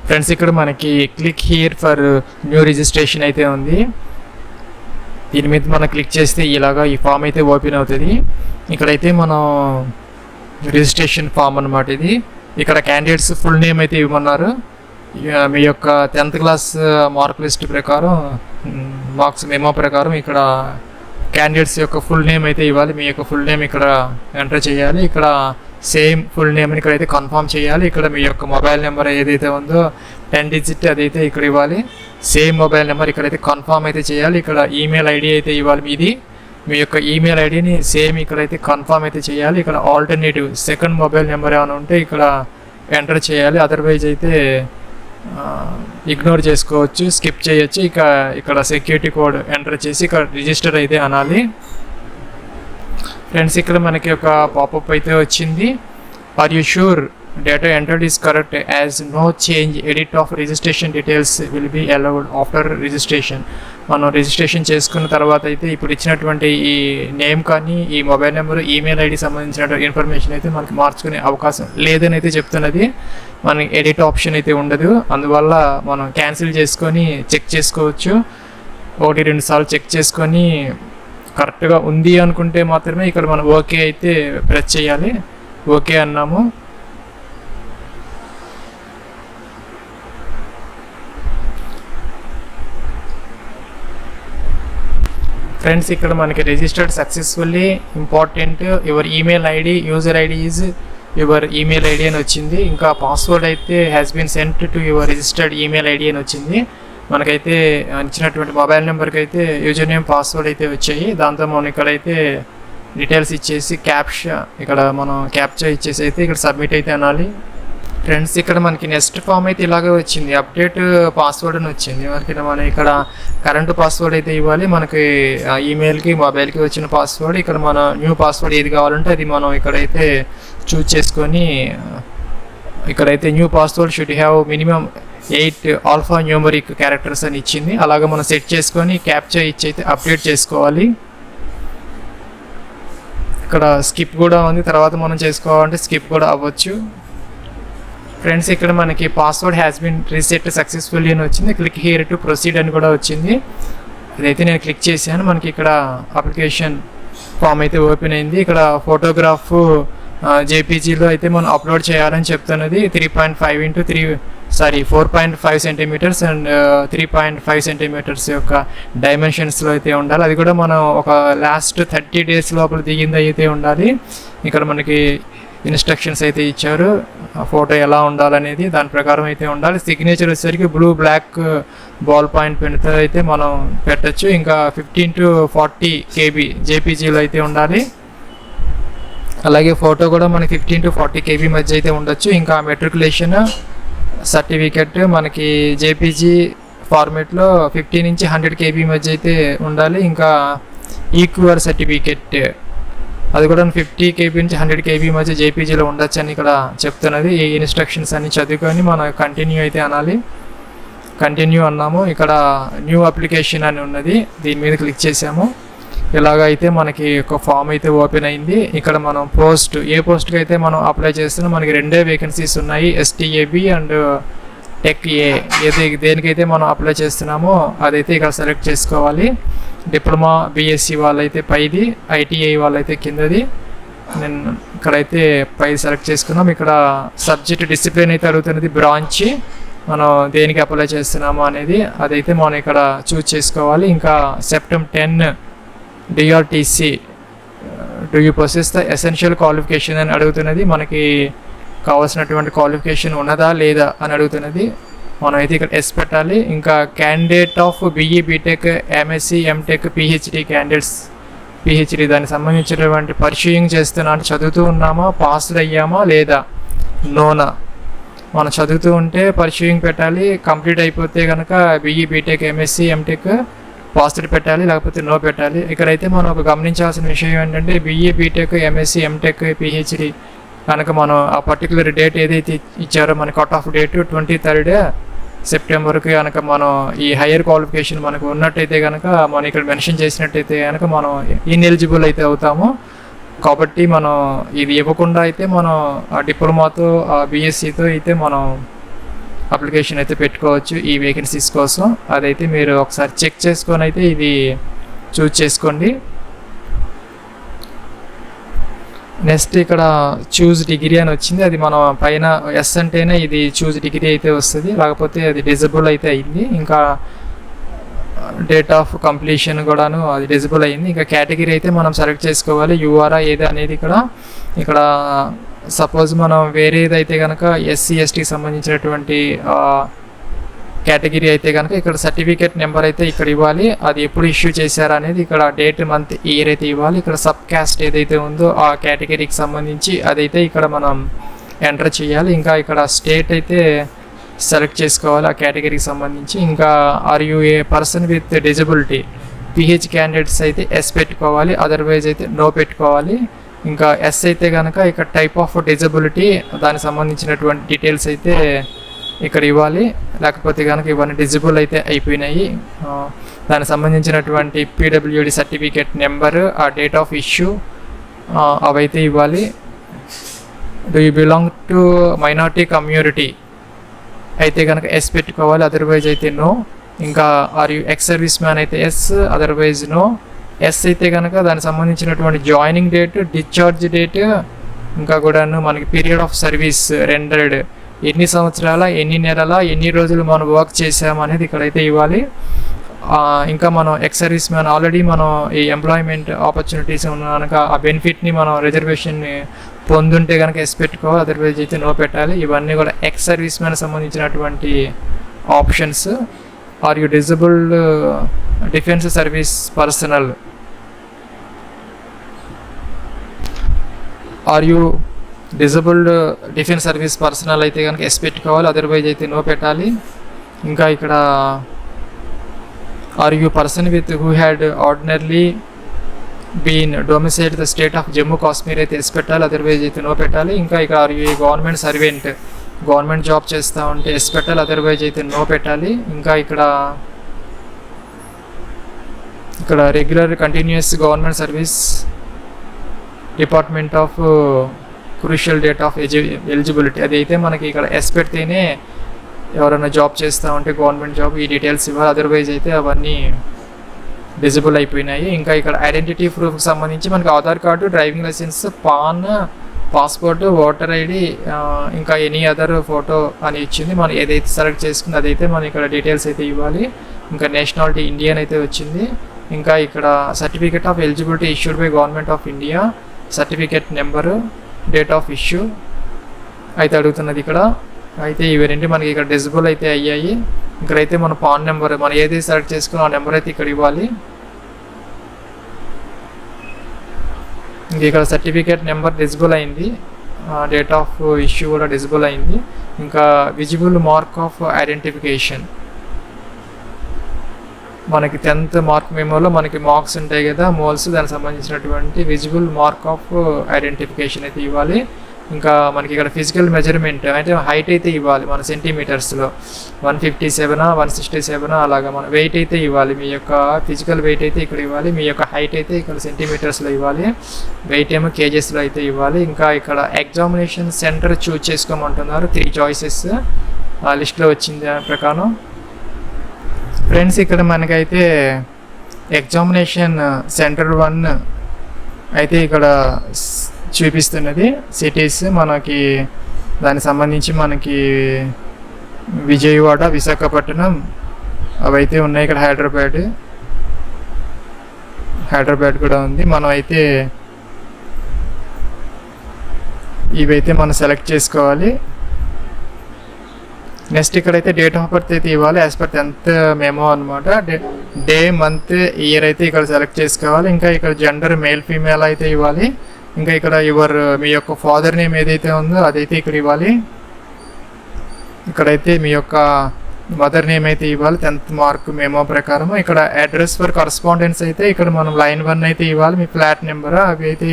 Friends ఇక్కడ మనకి click here for new registration అయితే ఉంది. దీని మీద మనం క్లిక్ చేస్తే ఇలాగా ఈ ఫామ్ అయితే ఓపెన్ అవుతుంది. ఇక్కడైతే మనం రిజిస్ట్రేషన్ ఫామ్ అన్నమాట ఇది. ఇక్కడ క్యాండిడేట్స్ ఫుల్ నేమ్ అయితే ఇవ్వమన్నారు. మీ యొక్క 10th క్లాస్ మార్క్ లిస్ట్ ప్రకారం మార్క్స్ మెమో ప్రకారం ఇక్కడ క్యాండిడేట్స్ యొక్క ఫుల్ నేమ్ అయితే ఇవ్వాలి. మీ యొక్క ఫుల్ నేమ్ ఇక్కడ ఎంటర్ చేయాలి. ఇక్కడ సేమ్ ఫుల్ నేమ్ని ఇక్కడైతే కన్ఫర్మ్ చేయాలి. ఇక్కడ మీ యొక్క మొబైల్ నెంబర్ ఏదైతే ఉందో 10 డిజిట్ అదైతే ఇక్కడ ఇవ్వాలి. సేమ్ మొబైల్ నెంబర్ ఇక్కడైతే కన్ఫర్మ్ అయితే చేయాలి. ఇక్కడ ఈమెయిల్ ఐడి అయితే ఇవ్వాలి మీది. మీ యొక్క ఈమెయిల్ ఐడిని సేమ్ ఇక్కడైతే కన్ఫర్మ్ అయితే చేయాలి. ఇక్కడ ఆల్టర్నేటివ్ సెకండ్ మొబైల్ నెంబర్ ఏమైనా ఉంటే ఇక్కడ ఎంటర్ చేయాలి. అదర్వైజ్ అయితే ఇగ్నోర్ చేసుకోవచ్చు, స్కిప్ చేయొచ్చు. ఇక్కడ సెక్యూరిటీ కోడ్ ఎంటర్ చేసి ఇక్కడ రిజిస్టర్ అయితే అనాలి. ఫ్రెండ్స్ ఇక్కడ మనకి ఒక పాపప్ అయితే వచ్చింది. Are you sure data entered is correct as no change edit of registration details will be allowed after registration. మనం రిజిస్ట్రేషన్ చేసుకున్న తర్వాత అయితే ఇప్పుడు ఇచ్చినటువంటి ఈ నేమ్ కానీ ఈ మొబైల్ నెంబర్ ఈమెయిల్ ఐడి సంబంధించిన ఇన్ఫర్మేషన్ అయితే మనకి మార్చుకునే అవకాశం లేదని అయితే చెప్తున్నది. మనకి ఎడిట్ ఆప్షన్ అయితే ఉండదు. అందువల్ల మనం క్యాన్సిల్ చేసుకొని చెక్ చేసుకోవచ్చు. 1-2 సార్లు చెక్ చేసుకొని కరెక్ట్గా ఉంది అనుకుంటే మాత్రమే ఇక్కడ మనం ఓకే అయితే ప్రెస్ చేయాలి. ఓకే అన్నాము. ఫ్రెండ్స్ ఇక్కడ మనకి registered successfully important your email ID user ID is your email ID అని వచ్చింది. ఇంకా పాస్వర్డ్ అయితే has been sent to your registered email ID అని వచ్చింది. మనకైతే ఇచ్చినటువంటి మొబైల్ నెంబర్కి అయితే యూజర్ నేమ్ పాస్వర్డ్ అయితే వచ్చాయి. దాంతో మనం ఇక్కడైతే డీటెయిల్స్ ఇచ్చేసి ఇక్కడ మనం క్యాప్చా ఇచ్చేసి అయితే ఇక్కడ సబ్మిట్ అయితే అనాలి. ఫ్రెండ్స్ ఇక్కడ మనకి నెక్స్ట్ ఫామ్ అయితే ఇలాగే వచ్చింది. అప్డేట్ పాస్వర్డ్ అని వచ్చింది. మనకి మనం ఇక్కడ కరెంట్ పాస్వర్డ్ అయితే ఇవ్వాలి. మనకి ఈమెయిల్కి మొబైల్కి వచ్చిన పాస్వర్డ్. ఇక్కడ మన న్యూ పాస్వర్డ్ ఏది కావాలంటే అది మనం ఇక్కడైతే చూజ్ చేసుకొని ఇక్కడైతే new password should have minimum 8 alpha numeric characters అని ఇచ్చింది. అలాగే మనం సెట్ చేసుకొని క్యాప్చా ఇచ్చి అయితే అప్డేట్ చేసుకోవాలి. ఇక్కడ స్కిప్ కూడా ఉంది. తర్వాత మనం చేసుకోవాలంటే స్కిప్ కూడా అవ్వచ్చు. ఫ్రెండ్స్ ఇక్కడ మనకి password has been reset successfully అని వచ్చింది. క్లిక్ హియర్ టు ప్రొసీడ్ అని కూడా వచ్చింది. ఇదైతే నేను క్లిక్ చేశాను. మనకి ఇక్కడ అప్లికేషన్ ఫామ్ అయితే ఓపెన్ అయింది. ఇక్కడ ఫోటోగ్రాఫ్ జేపీజీలో అయితే మనం అప్లోడ్ చేయాలని చెప్తున్నది. 4.5 సెంటీమీటర్స్ అండ్ 3.5 సెంటీమీటర్స్ యొక్క డైమెన్షన్స్లో అయితే ఉండాలి. అది కూడా మనం ఒక లాస్ట్ 30 డేస్ లోపల దిగింది అయితే ఉండాలి. ఇక్కడ మనకి ఇన్స్ట్రక్షన్స్ అయితే ఇచ్చారు. ఫోటో ఎలా ఉండాలనేది దాని ప్రకారం అయితే ఉండాలి. సిగ్నేచర్ వచ్చేసరికి బ్లూ బ్లాక్ బాల్ పాయింట్ పెన్తో అయితే మనం పెట్టచ్చు. ఇంకా 15 to 40 KB జేపీజీలో అయితే ఉండాలి. అలాగే ఫోటో కూడా మనకి 15 to 40 KB మధ్య అయితే ఉండొచ్చు. ఇంకా మెట్రికులేషన్ సర్టిఫికెట్ మనకి జేపీజీ ఫార్మేట్లో 50 నుంచి 100 KB మధ్య అయితే ఉండాలి. ఇంకా ఈక్యూఆర్ సర్టిఫికెట్ అది కూడా 50 KB నుంచి 100 KB మధ్య జేపీజీలో ఉండొచ్చు అని ఇక్కడ చెప్తున్నది. ఈ ఇన్స్ట్రక్షన్స్ అన్ని చదువుకొని మనం కంటిన్యూ అయితే అనాలి. కంటిన్యూ అన్నాము. ఇక్కడ న్యూ అప్లికేషన్ అని ఉన్నది. దీని మీద క్లిక్ చేసాము. ఇలాగైతే మనకి ఒక ఫామ్ అయితే ఓపెన్ అయింది. ఇక్కడ మనం ఏ పోస్ట్కి అయితే మనం అప్లై చేస్తున్నాం మనకి 2 వేకెన్సీస్ ఉన్నాయి. STAB అండ్ టెక్ దేనికైతే మనం అప్లై చేస్తున్నామో అదైతే ఇక్కడ సెలెక్ట్ చేసుకోవాలి. డిప్లొమా BSc వాళ్ళైతే పైది, ITI వాళ్ళైతే కిందది. నేను ఇక్కడైతే పై సెలెక్ట్ చేసుకున్నాం. ఇక్కడ సబ్జెక్ట్ డిసిప్లిన్ అయితే అడుగుతున్నది. బ్రాంచ్ మనం దేనికి అప్లై చేస్తున్నామో అనేది అదైతే మనం ఇక్కడ చూజ్ చేసుకోవాలి. ఇంకా September 10 DRDC do you possess the essential qualification అని అడుగుతున్నది. మనకి కావాల్సినటువంటి క్వాలిఫికేషన్ ఉన్నదా లేదా అని అడుగుతున్నది. మనం అయితే ఇక్కడ ఎస్ పెట్టాలి. ఇంకా candidate of BE BTech MSc MTech PhD candidates PhD దానికి సంబంధించినటువంటి పర్సూయింగ్ చేస్తున్నా అంటే చదువుతూ ఉన్నామా, పాస్డ్ అయ్యామా లేదా నోనా. మనం చదువుతూ ఉంటే పర్సూయింగ్ పెట్టాలి. కంప్లీట్ అయిపోతే కనుక BE BTech MSc MTech passed పెట్టాలి, లేకపోతే నో పెట్టాలి. ఇక్కడైతే మనం ఒక గమనించాల్సిన విషయం ఏంటంటే BE BTech MSc MTech PhD కనుక మనం ఆ పర్టికులర్ డేట్ ఏదైతే ఇచ్చారో మన కట్ ఆఫ్ డేట్ 23rd సెప్టెంబర్కి కనుక మనం ఈ హైయర్ క్వాలిఫికేషన్ మనకు ఉన్నట్టయితే కనుక మనం ఇక్కడ మెన్షన్ చేసినట్టయితే కనుక మనం ఇన్ఎలిజిబుల్ అయితే అవుతాము. కాబట్టి మనం ఇది ఇవ్వకుండా అయితే మనం ఆ డిప్లొమాతో ఆ BScతో అయితే మనం అప్లికేషన్ అయితే పెట్టుకోవచ్చు ఈ వేకెన్సీస్ కోసం. అదైతే మీరు ఒకసారి చెక్ చేసుకొని అయితే ఇది చూజ్ చేసుకోండి. నెక్స్ట్ ఇక్కడ చూజ్ డిగ్రీ అని వచ్చింది. అది మనం పైన ఎస్ అంటేనే ఇది చూజ్ డిగ్రీ అయితే వస్తుంది, లేకపోతే అది డిజబుల్ అయితే అయింది. ఇంకా డేట్ ఆఫ్ కంప్లీషన్ కూడాను అది డిజబుల్ అయింది. ఇంకా కేటగిరీ అయితే మనం సెలెక్ట్ చేసుకోవాలి, యూఆర్ఆ ఏది అనేది. ఇక్కడ సపోజ్ మనం వేరేదైతే కనుక ఎస్సీ ఎస్టీకి సంబంధించినటువంటి కేటగిరీ అయితే కనుక ఇక్కడ సర్టిఫికేట్ నెంబర్ అయితే ఇక్కడ ఇవ్వాలి, అది ఎప్పుడు ఇష్యూ చేశారా అనేది, ఇక్కడ డేట్ మంత్ ఇయర్ అయితే ఇవ్వాలి. ఇక్కడ సబ్ క్యాస్ట్ ఏదైతే ఉందో ఆ కేటగిరీకి సంబంధించి అదైతే ఇక్కడ మనం ఎంటర్ చేయాలి. ఇంకా ఇక్కడ స్టేట్ అయితే సెలెక్ట్ చేసుకోవాలి ఆ కేటగిరీకి సంబంధించి. ఇంకా are you a person with disability, PH candidates అయితే ఎస్ పెట్టుకోవాలి, అదర్వైజ్ అయితే నో పెట్టుకోవాలి. ఇంకా ఎస్ అయితే కనుక ఇక్కడ టైప్ ఆఫ్ డిజబిలిటీ దానికి సంబంధించినటువంటి డీటెయిల్స్ అయితే ఇక్కడ ఇవ్వాలి, లేకపోతే కనుక ఇవన్నీ డిజిబుల్ అయితే అయిపోయినాయి. దానికి సంబంధించినటువంటి పీడబ్ల్యూడి సర్టిఫికేట్ నెంబరు, ఆ డేట్ ఆఫ్ ఇష్యూ అవైతే ఇవ్వాలి. Do you belong to minority community అయితే కనుక ఎస్ పెట్టుకోవాలి, అదర్వైజ్ అయితే నో. ఇంకా are you ex service man అయితే ఎస్, అదర్వైజ్ నో. ఎస్ అయితే కనుక దానికి సంబంధించినటువంటి జాయినింగ్ డేట్, డిశ్చార్జ్ డేట్, ఇంకా కూడాను మనకి పీరియడ్ ఆఫ్ సర్వీస్ రెండర్డ్, ఎన్ని సంవత్సరాల, ఎన్ని నెలల, ఎన్ని రోజులు మనం వర్క్ చేసాము అనేది ఇక్కడైతే ఇవ్వాలి. ఇంకా మనం ఎక్స్ సర్వీస్ మ్యాన్ ఆల్రెడీ మనం ఈ ఎంప్లాయ్మెంట్ ఆపర్చునిటీస్ ఉన్న కనుక ఆ బెనిఫిట్ని మనం రిజర్వేషన్ని పొందుంటే కనుక ఎస్ పెట్టుకోవాలి, అదర్వైజ్ అయితే నో పెట్టాలి. ఇవన్నీ కూడా ఎక్స్ సర్వీస్ మ్యాన్ సంబంధించినటువంటి options. Are you disabled defence service personnel, are you disabled defence service personnel అయితే కనుక ఎస్ పెట్టుకోవాలి, అదర్వైజ్ అయితే నో పెట్టాలి. ఇంకా ఇక్కడ are you person with who had ordinarily been domiciled the state of Jammu Kashmir అయితే yes పెట్టాలి, అదర్వైజ్ అయితే నో పెట్టాలి. ఇంకా ఇక్కడ are you government servant, government job చేస్తూ ఉంటే ఎస్ పెట్టాలి, అదర్వైజ్ అయితే నో పెట్టాలి. ఇంకా ఇక్కడ regular continuous government service, department of crucial date of eligibility, అది అయితే మనకి ఇక్కడ ఎస్ పెడితేనే ఎవరైనా జాబ్ చేస్తూ ఉంటే గవర్నమెంట్ జాబ్ ఈ డీటెయిల్స్ ఇవ్వాలి, అదర్వైజ్ అయితే అవన్నీ డిజిబుల్ అయిపోయినాయి. ఇంకా ఇక్కడ ఐడెంటిటీ ప్రూఫ్కి సంబంధించి మనకి Aadhaar card, driving licence, PAN, passport, voter ID, ఇంకా ఎనీ అదర్ ఫోటో అని ఇచ్చింది. మనం ఏదైతే సెలెక్ట్ చేసుకుంది అదైతే మనం ఇక్కడ డీటెయిల్స్ అయితే ఇవ్వాలి. ఇంకా నేషనాలిటీ ఇండియన్ అయితే వచ్చింది. ఇంకా ఇక్కడ certificate of eligibility issued by government of India, certificate number, date of issue అయితే అడుగుతున్నది ఇక్కడ. అయితే ఇవి రెండు మనకి ఇక్కడ డిజిబుల్ అయితే అయ్యాయి. ఇక్కడైతే మన పాన్ నెంబర్ మనం ఏదైతే సెలెక్ట్ చేసుకున్నా ఆ నెంబర్ అయితే ఇక్కడ ఇవ్వాలి. ఇంక ఇక్కడ సర్టిఫికేట్ నెంబర్ డిజిబుల్ అయింది, డేట్ ఆఫ్ ఇష్యూ కూడా డిజిబుల్ అయింది. ఇంకా విజిబుల్ మార్క్ ఆఫ్ ఐడెంటిఫికేషన్, మనకి 10th మార్క్ మెమోలో మనకి మార్క్స్ ఉంటాయి కదా, మోల్స్, దానికి సంబంధించినటువంటి విజిబుల్ మార్క్ ఆఫ్ ఐడెంటిఫికేషన్ అయితే ఇవ్వాలి. ఇంకా మనకి ఇక్కడ ఫిజికల్ మెజర్మెంట్ అంటే హైట్ అయితే ఇవ్వాలి మన సెంటీమీటర్స్లో, 157, 167 అలాగా మన వెయిట్ అయితే ఇవ్వాలి. మీ యొక్క ఫిజికల్ వెయిట్ అయితే ఇక్కడ ఇవ్వాలి, మీ యొక్క హైట్ అయితే ఇక్కడ సెంటీమీటర్స్లో ఇవ్వాలి, వెయిట్ ఏమో కేజెస్లో అయితే ఇవ్వాలి. ఇంకా ఇక్కడ ఎగ్జామినేషన్ సెంటర్ చూజ్ చేసుకోమంటున్నారు, 3 చాయిసెస్ లిస్ట్లో వచ్చింది ప్రకారం. ఫ్రెండ్స్ ఇక్కడ మనకైతే ఎగ్జామినేషన్ సెంటర్ 1 అయితే ఇక్కడ చూపిస్తున్నది సిటీస్ మనకి, దానికి సంబంధించి మనకి విజయవాడ, విశాఖపట్నం అవైతే ఉన్నాయి. ఇక్కడ హైదరాబాద్ కూడా ఉంది. మనం అయితే ఇవైతే మనం సెలెక్ట్ చేసుకోవాలి. నెక్స్ట్ ఇక్కడైతే డేట్ ఆఫ్ బర్త్ అయితే ఇవ్వాలి, యాజ్ పర్ 10th మెమో అనమాట. డే, మంత్, ఇయర్ అయితే ఇక్కడ సెలెక్ట్ చేసుకోవాలి. ఇంకా ఇక్కడ జెండర్ మేల్, ఫీమేల్ అయితే ఇవ్వాలి. ఇంకా ఇక్కడ మీ యొక్క ఫాదర్ నేమ్ ఏదైతే ఉందో అదైతే ఇక్కడ ఇవ్వాలి. ఇక్కడైతే మీ యొక్క మదర్ నేమ్ అయితే ఇవ్వాలి 10th మార్క్ మెమో ప్రకారం. ఇక్కడ అడ్రస్ ఫర్ కరస్పాండెన్స్ అయితే ఇక్కడ మనం లైన్ 1 అయితే ఇవ్వాలి, మీ ఫ్లాట్ నెంబర్ అవి అయితే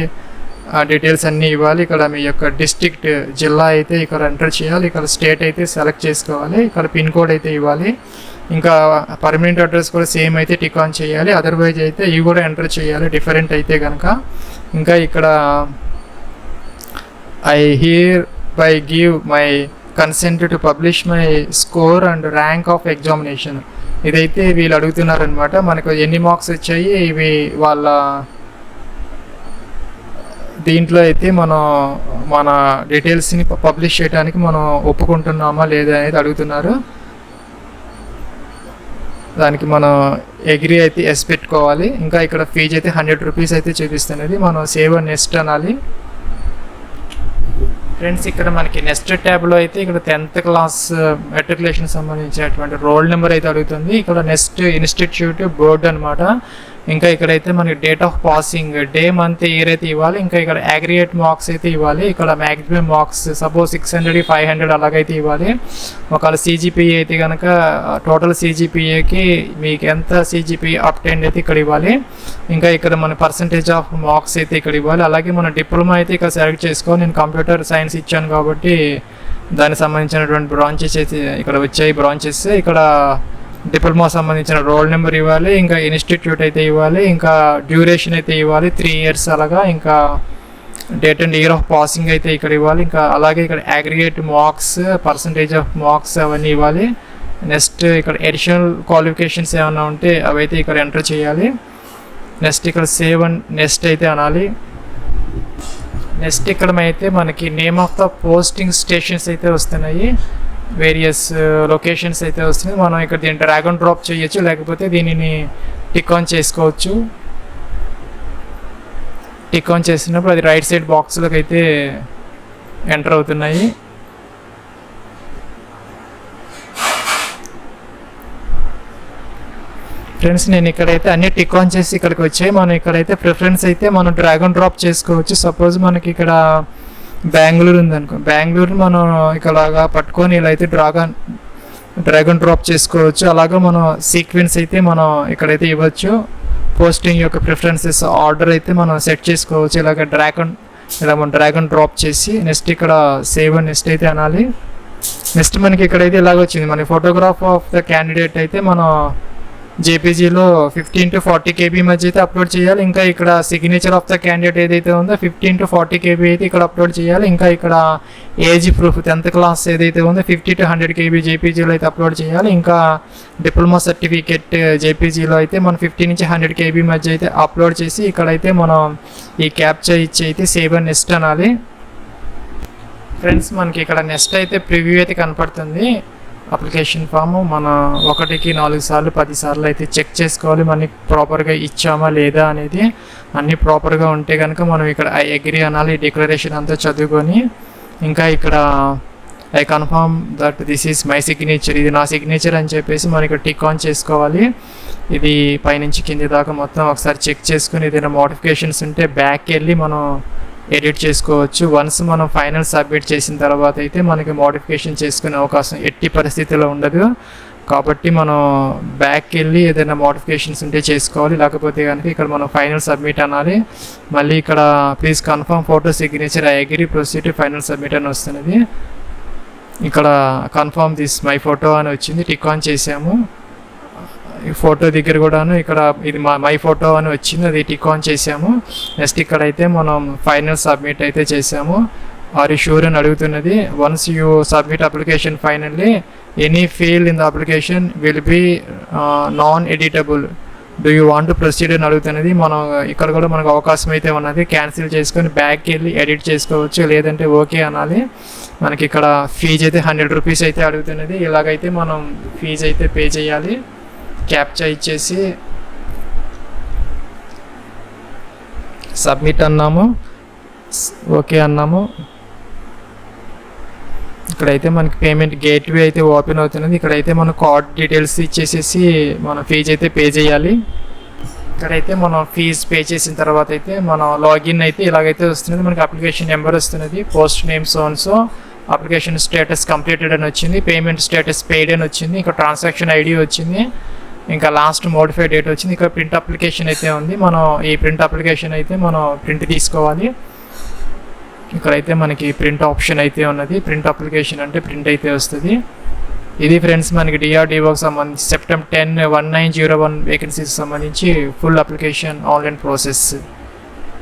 డీటెయిల్స్ అన్నీ ఇవ్వాలి. ఇక్కడ మీ యొక్క డిస్ట్రిక్ట్, జిల్లా అయితే ఇక్కడ ఎంటర్ చేయాలి. ఇక్కడ స్టేట్ అయితే సెలెక్ట్ చేసుకోవాలి. ఇక్కడ పిన్ కోడ్ అయితే ఇవ్వాలి. ఇంకా పర్మనెంట్ అడ్రస్ కూడా సేమ్ అయితే టిక్ ఆన్ చేయాలి, అదర్వైజ్ అయితే ఇవి కూడా ఎంటర్ చేయాలి డిఫరెంట్ అయితే కనుక. ఇంకా ఇక్కడ I here by give my consent to publish my score and rank of examination. ఇదైతే వీళ్ళు అడుగుతున్నారనమాట. మనకు ఎన్ని మార్క్స్ వచ్చాయి, ఇవి వాళ్ళ దీంట్లో అయితే మన డీటెయిల్స్ని పబ్లిష్ చేయడానికి మనం ఒప్పుకుంటున్నామా లేదా అనేది అడుగుతున్నారు. దానికి మనం అగ్రీ అయితే ఎస్ పెట్టుకోవాలి. ఇంకా ఇక్కడ ఫీజు అయితే 100 రూపీస్ అయితే చూపిస్తున్నది. మనం సేవ్ నెక్స్ట్ అనాలి. ఫ్రెండ్స్, ఇక్కడ మనకి నెక్స్ట్ ట్యాబ్లో అయితే ఇక్కడ 10th క్లాస్ మెట్రికులేషన్ సంబంధించినటువంటి రోల్ నెంబర్ అయితే అడుగుతుంది. ఇక్కడ నెక్స్ట్ ఇన్స్టిట్యూట్ బోర్డు అనమాట. ఇంకా ఇక్కడైతే మనకి date of passing, day, month, year అయితే ఇవ్వాలి. ఇంకా ఇక్కడ అగ్రిగేట్ మార్క్స్ అయితే ఇవ్వాలి. ఇక్కడ మ్యాక్సిమం మార్క్స్ సపోజ్ 600, 500 అలాగైతే ఇవ్వాలి. ఒకవేళ సిజిపిఏ అయితే కనుక టోటల్ సిజిపిఏకి మీకు ఎంత సిజిపిఏ అప్టెండ్ అయితే ఇక్కడ ఇవ్వాలి. ఇంకా ఇక్కడ మన పర్సంటేజ్ ఆఫ్ మార్క్స్ అయితే ఇక్కడ ఇవ్వాలి. అలాగే మన డిప్లొమా అయితే ఇక్కడ సెలెక్ట్ చేసుకోవాలి. నేను కంప్యూటర్ సైన్స్ ఇచ్చాను కాబట్టి దానికి సంబంధించినటువంటి బ్రాంచెస్ అయితే ఇక్కడ వచ్చాయి. బ్రాంచెస్ ఇక్కడ డిప్లొమా సంబంధించిన రోల్ నెంబర్ ఇవ్వాలి. ఇంకా ఇన్స్టిట్యూట్ అయితే ఇవ్వాలి. ఇంకా డ్యూరేషన్ అయితే ఇవ్వాలి 3 years అలాగా. ఇంకా date and year of passing అయితే ఇక్కడ ఇవ్వాలి. ఇంకా అలాగే ఇక్కడ aggregate marks, percentage of marks అవన్నీ ఇవ్వాలి. నెక్స్ట్ ఇక్కడ అడిషనల్ క్వాలిఫికేషన్స్ ఏమైనా ఉంటే అవైతే ఇక్కడ ఎంటర్ చేయాలి. నెక్స్ట్ ఇక్కడ సేవ్ అండ్ నెక్స్ట్ అయితే అనాలి. నెక్స్ట్ ఇక్కడ అయితే మనకి name of the posting stations అయితే వస్తున్నాయి. వేరియస్ లొకేషన్స్ అయితే వస్తున్నాయి. మనం ఇక్కడ దీన్ని డ్రాగ్ అండ్ డ్రాప్ చేయొచ్చు, లేకపోతే దీనిని టిక్ ఆన్ చేసుకోవచ్చు. టిక్ ఆన్ చేసినప్పుడు అది రైట్ సైడ్ బాక్స్లోకి అయితే ఎంటర్ అవుతున్నాయి. ఫ్రెండ్స్, నేను ఇక్కడైతే అన్ని టిక్ ఆన్ చేసి ఇక్కడికి వచ్చాయి. మనం ఇక్కడైతే ప్రిఫరెన్స్ అయితే మనం డ్రాగ్ అండ్ డ్రాప్ చేసుకోవచ్చు. సపోజ్ మనకి ఇక్కడ బెంగళూరు ఉందనుకో, బెంగళూరు మనం ఇక్కడగా పట్టుకొని ఇలా అయితే డ్రాగ్ అండ్ డ్రాప్ చేసుకోవచ్చు. అలాగా మనం సీక్వెన్స్ అయితే మనం ఇక్కడైతే ఇవ్వచ్చు. పోస్టింగ్ యొక్క ప్రిఫరెన్సెస్ ఆర్డర్ అయితే మనం సెట్ చేసుకోవచ్చు. ఇలా మనం డ్రాగ్ అండ్ డ్రాప్ చేసి నెక్స్ట్ ఇక్కడ సేవ్ అండ్ నెక్స్ట్ అయితే అనాలి. నెక్స్ట్ మనకి ఇక్కడైతే ఇలాగ వచ్చింది. మన ఫోటోగ్రాఫ్ ఆఫ్ ద క్యాండిడేట్ అయితే మనం జేపీజీలో 15 to 40 KB మధ్య అయితే అప్లోడ్ చేయాలి. ఇంకా ఇక్కడ సిగ్నేచర్ ఆఫ్ ద క్యాండిడేట్ ఏదైతే ఉందో 15 to 40 KB అయితే ఇక్కడ అప్లోడ్ చేయాలి. ఇంకా ఇక్కడ ఏజ్ ప్రూఫ్ 10th క్లాస్ ఏదైతే ఉందో 50 to 100 KB జేపీజీలో అయితే అప్లోడ్ చేయాలి. ఇంకా డిప్లొమా సర్టిఫికేట్ జేపీజీలో అయితే మనం 50 నుంచి 100 KB మధ్య అయితే అప్లోడ్ చేసి ఇక్కడైతే మనం ఈ క్యాప్చర్ ఇచ్చి అయితే సేవ్ అండ్ నెక్స్ట్ అనాలి. ఫ్రెండ్స్, మనకి ఇక్కడ నెక్స్ట్ అయితే ప్రివ్యూ అయితే కనపడుతుంది. అప్లికేషన్ ఫామ్ మన 1కి 4 సార్లు 10 సార్లు అయితే చెక్ చేసుకోవాలి. మనకి ప్రాపర్గా ఇచ్చామా లేదా అనేది. అన్నీ ప్రాపర్గా ఉంటే కనుక మనం ఇక్కడ ఐ అగ్రీ అనాలి. డిక్లరేషన్ అంతా చదువుకొని ఇంకా ఇక్కడ I confirm that this is my signature, ఇది నా సిగ్నేచర్ అని చెప్పేసి మనం ఇక్కడ టిక్ ఆన్ చేసుకోవాలి. ఇది పైనుంచి కింది దాకా మొత్తం ఒకసారి చెక్ చేసుకుని ఏదైనా మోడిఫికేషన్స్ ఉంటే బ్యాక్ వెళ్ళి మనం ఎడిట్ చేసుకోవచ్చు. వన్స్ మనం ఫైనల్ సబ్మిట్ చేసిన తర్వాత అయితే మనకి మోడిఫికేషన్ చేసుకునే అవకాశం ఎట్టి పరిస్థితిలో ఉండదు. కాబట్టి మనం బ్యాక్ వెళ్ళి ఏదైనా మోడిఫికేషన్స్ ఉంటే చేసుకోవాలి. లేకపోతే కనుక ఇక్కడ మనం ఫైనల్ సబ్మిట్ అనాలి. మళ్ళీ ఇక్కడ please confirm photo signature I agree proceed final submit అని వస్తున్నది. ఇక్కడ కన్ఫర్మ్ దిస్ మై ఫోటో అని వచ్చింది. టిక్ ఆన్ చేసాము. ఈ ఫోటో దగ్గర కూడాను ఇక్కడ ఇది మై ఫోటో అని వచ్చింది, అది టిక్ ఆన్ చేసాము. నెక్స్ట్ ఇక్కడైతే మనం ఫైనల్ సబ్మిట్ అయితే చేసాము. ఆర్ యూ షూర్ అని అడుగుతున్నది. Once you submit application finally any field in the application will be non editable, do you want to proceed అని అడుగుతున్నది. మనం ఇక్కడ కూడా మనకు అవకాశం అయితే ఉన్నది. క్యాన్సిల్ చేసుకొని బ్యాక్కి వెళ్ళి ఎడిట్ చేసుకోవచ్చు, లేదంటే ఓకే అనాలి. మనకి ఇక్కడ ఫీజు అయితే 100 రూపీస్ అయితే అడుగుతున్నది. ఇలాగైతే మనం ఫీజు అయితే పే చేయాలి. క్యాప్చా ఇచ్చేసి సబ్మిట్ అన్నాము, ఓకే అన్నాము. ఇక్కడైతే మనకి పేమెంట్ గేట్వే అయితే ఓపెన్ అవుతున్నది. ఇక్కడైతే మన కార్డ్ డీటెయిల్స్ ఇచ్చేసేసి మన ఫీజు అయితే పే చేయాలి. ఇక్కడైతే మనం ఫీజు పే చేసిన తర్వాత అయితే మనం లాగిన్ అయితే ఇలాగైతే వస్తున్నది. మనకి అప్లికేషన్ నెంబర్ వస్తున్నది, post name so application status completed అని వచ్చింది, పేమెంట్ స్టేటస్ పెయిడ్ అని వచ్చింది, ఇంకా ట్రాన్సాక్షన్ ఐడి వచ్చింది, ఇంకా లాస్ట్ మోడిఫై డేట్ వచ్చింది. ఇక్కడ ప్రింట్ అప్లికేషన్ అయితే ఉంది. మనం ఈ ప్రింట్ అప్లికేషన్ అయితే మనం ప్రింట్ తీసుకోవాలి. ఇక్కడైతే మనకి ప్రింట్ ఆప్షన్ అయితే ఉన్నది. ప్రింట్ అప్లికేషన్ అంటే ప్రింట్ అయితే వస్తుంది. ఇది ఫ్రెండ్స్ మనకి DRDOకి సంబంధించి September 10, 1901 వేకెన్సీస్ సంబంధించి ఫుల్ అప్లికేషన్ ఆన్లైన్ ప్రాసెస్.